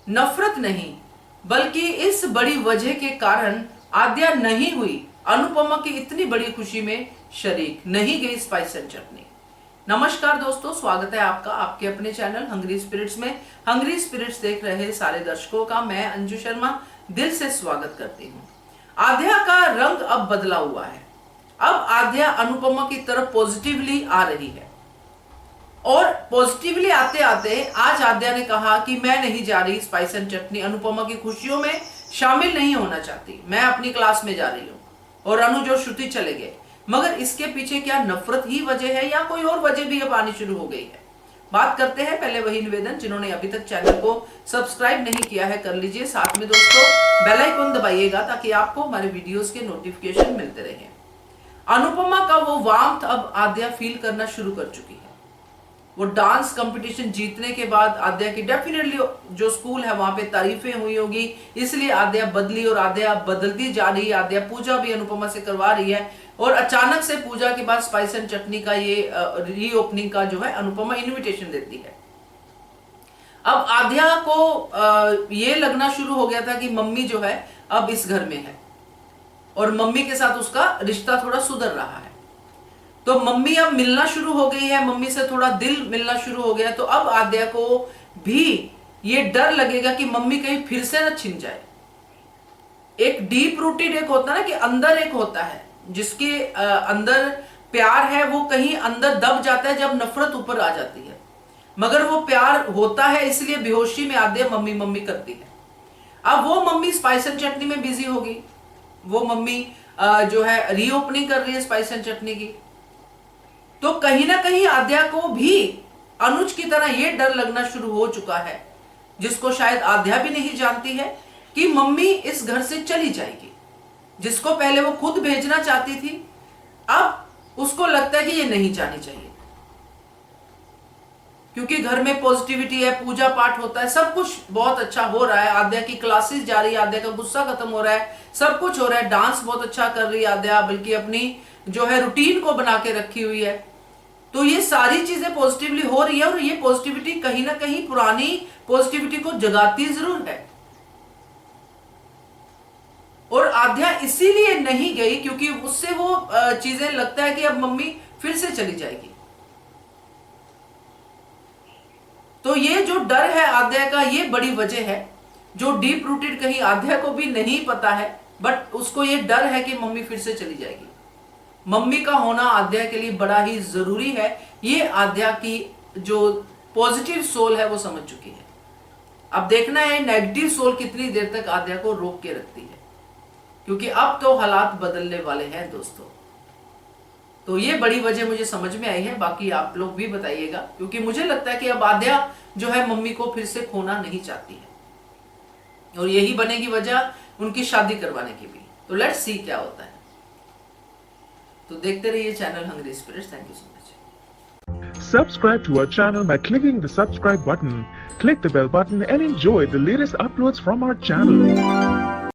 नफरत नहीं, बल्कि इस बड़ी वजह के कारण आद्या नहीं हुई अनुपमा की इतनी बड़ी खुशी में शरीक, नहीं गई स्पाइस एंड चटनी। नमस्कार दोस्तों, स्वागत है आपका आपके अपने चैनल हंग्री स्पिरिट्स में। हंग्री स्पिरिट्स देख रहे सारे दर्शकों का मैं अंजू शर्मा दिल से स्वागत करती हूँ। आद्या का रंग अब बदला हुआ है। अब आद्या अनुपमा की तरफ पॉजिटिवली आ रही है और पॉजिटिवली आते आते आज आद्या ने कहा कि मैं नहीं जा रही स्पाइस एंड चटनी, अनुपमा की खुशियों में शामिल नहीं होना चाहती, मैं अपनी क्लास में जा रही हूँ। और अनुज और श्रुति चले गए। मगर इसके पीछे क्या नफरत ही वजह है या कोई और वजह भी अब आनी शुरू हो गई है? बात करते हैं। पहले वही निवेदन, जिन्होंने अभी तक चैनल को सब्सक्राइब नहीं किया है कर लीजिए, साथ में दोस्तों बेल आइकन दबाइएगा ताकि आपको हमारे वीडियोस के नोटिफिकेशन मिलते रहे। अनुपमा का वो वार्मथ अब आद्या फील करना शुरू कर चुकी है। वो डांस कंपटीशन जीतने के बाद आद्या की डेफिनेटली जो स्कूल है वहां पे तारीफें हुई होगी, इसलिए आद्या बदली और आद्या बदलती जा रही है। आद्या पूजा भी अनुपमा से करवा रही है और अचानक से पूजा के बाद स्पाइस एंड चटनी का ये रीओपनिंग का जो है अनुपमा इनविटेशन देती है। अब आद्या को ये लगना शुरू हो गया था कि मम्मी जो है अब इस घर में है और मम्मी के साथ उसका रिश्ता थोड़ा सुधर रहा है। तो मम्मी अब मिलना शुरू हो गई है, मम्मी से थोड़ा दिल मिलना शुरू हो गया। तो अब आद्या को भी ये डर लगेगा कि मम्मी कहीं फिर से न छिन जाए। एक डीप रूटेड एक होता है ना कि अंदर एक होता है जिसके अंदर प्यार है, वो कहीं अंदर दब जाता है जब नफरत ऊपर आ जाती है। मगर वो प्यार होता है, इसलिए बेहोशी में आद्या मम्मी मम्मी करती है। अब वो मम्मी स्पाइस एंड चटनी में बिजी होगी। वो मम्मी जो है रीओपनिंग कर रही है स्पाइस एंड चटनी की। तो कहीं ना कहीं आद्या को भी अनुज की तरह यह डर लगना शुरू हो चुका है, जिसको शायद आद्या भी नहीं जानती है, कि मम्मी इस घर से चली जाएगी। जिसको पहले वो खुद भेजना चाहती थी, अब उसको लगता है कि ये नहीं जानी चाहिए, क्योंकि घर में पॉजिटिविटी है, पूजा पाठ होता है, सब कुछ बहुत अच्छा हो रहा है। आद्या की क्लासेस जा रही है, आद्या का गुस्सा खत्म हो रहा है, सब कुछ हो रहा है। डांस बहुत अच्छा कर रही है आद्या, बल्कि अपनी जो है रूटीन को बना के रखी हुई है। तो ये सारी चीजें पॉजिटिवली हो रही है और ये पॉजिटिविटी कहीं ना कहीं पुरानी पॉजिटिविटी को जगाती जरूर है। और आद्या इसीलिए नहीं गई क्योंकि उससे वो चीजें लगता है कि अब मम्मी फिर से चली जाएगी। तो ये जो डर है आद्या का, ये बड़ी वजह है जो डीप रूटेड कहीं आद्या को भी नहीं पता है, बट उसको ये डर है कि मम्मी फिर से चली जाएगी। मम्मी का होना आद्या के लिए बड़ा ही जरूरी है। ये आद्या की जो पॉजिटिव सोल है वो समझ चुकी है। अब देखना है नेगेटिव सोल कितनी देर तक आद्या को रोक के रखती है, क्योंकि अब तो हालात बदलने वाले हैं दोस्तों। तो ये बड़ी वजह मुझे समझ में आई है, बाकी आप लोग भी बताइएगा, क्योंकि मुझे लगता है कि अब आद्या जो है मम्मी को फिर से खोना नहीं चाहती है और यही बनेगी वजह उनकी शादी करवाने की भी। तो लेट्स सी क्या होता है। तो देखते रहिए channel Hungry Spirits. Thank you so much. Subscribe to our channel by clicking the subscribe button. Click the bell button and enjoy the latest uploads from our channel.